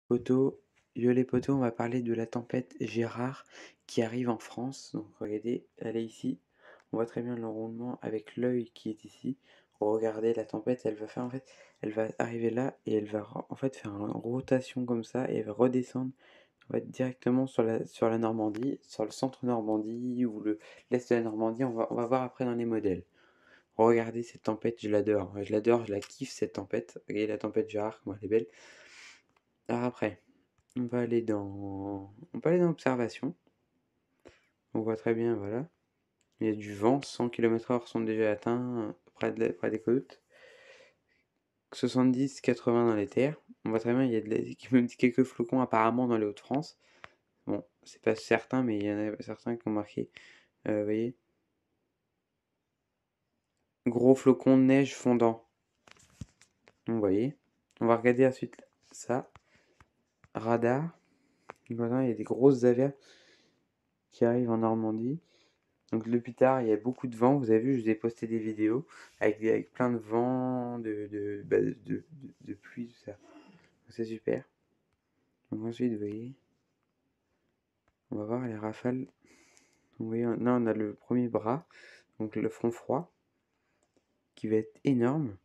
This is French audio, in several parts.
Poto, yo les potos, on va parler de la tempête Gérard qui arrive en France. Donc regardez, elle est ici. On voit très bien l'enroulement avec l'œil qui est ici. Regardez la tempête, elle va faire en fait, elle va arriver là et elle va en fait faire une rotation comme ça et elle va redescendre en fait, directement sur la Normandie, sur le centre Normandie ou l'est de la Normandie. On va voir après dans les modèles. Regardez cette tempête, je l'adore, je la kiffe cette tempête. Regardez la tempête Gérard, comment elle est belle. Alors après. On peut aller dans observation. On voit très bien, voilà. Il y a du vent, 100 km/h sont déjà atteints près des côtes. 70-80 dans les terres. On voit très bien, il y a même quelques flocons apparemment dans les Hauts-de-France. Bon, c'est pas certain, mais il y en a certains qui ont marqué. Vous voyez? Gros flocons de neige fondant. Vous voyez? On va regarder ensuite ça. Radar. Voilà, il y a des grosses averses qui arrivent en Normandie. Donc depuis tard, il y a beaucoup de vent. Vous avez vu, je vous ai posté des vidéos avec plein de vent, de pluie, tout ça. Donc c'est super. Donc ensuite, vous voyez, on va voir les rafales. Donc, vous voyez, là, on a le premier bras, donc le front froid, qui va être énorme,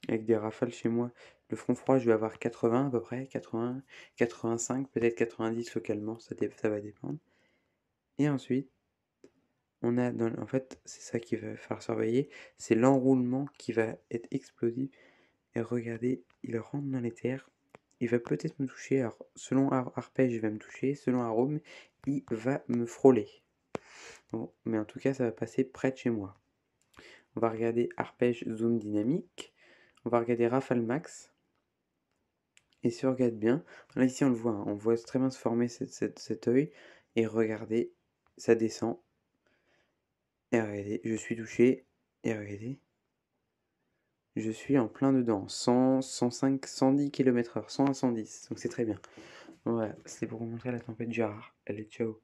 avec des rafales chez moi. Le front froid, je vais avoir 80 à peu près, 80, 85, peut-être 90 localement, ça va dépendre. Et ensuite, en fait, c'est ça qui va faire surveiller, c'est l'enroulement qui va être explosif. Et regardez, il rentre dans les terres. Il va peut-être me toucher. Alors, selon arpège, il va me toucher. Selon arôme, il va me frôler. Bon, mais en tout cas, ça va passer près de chez moi. On va regarder arpège zoom dynamique. On va regarder rafale max. Et si on regarde bien, là ici on le voit, hein, on voit très bien se former cet œil. Et regardez, ça descend. Et regardez, je suis touché. Et regardez, je suis en plein dedans. 100, 105, 110 km/h, 100 à 110. Donc c'est très bien. Voilà, c'était pour vous montrer la tempête Gérard. Allez, ciao.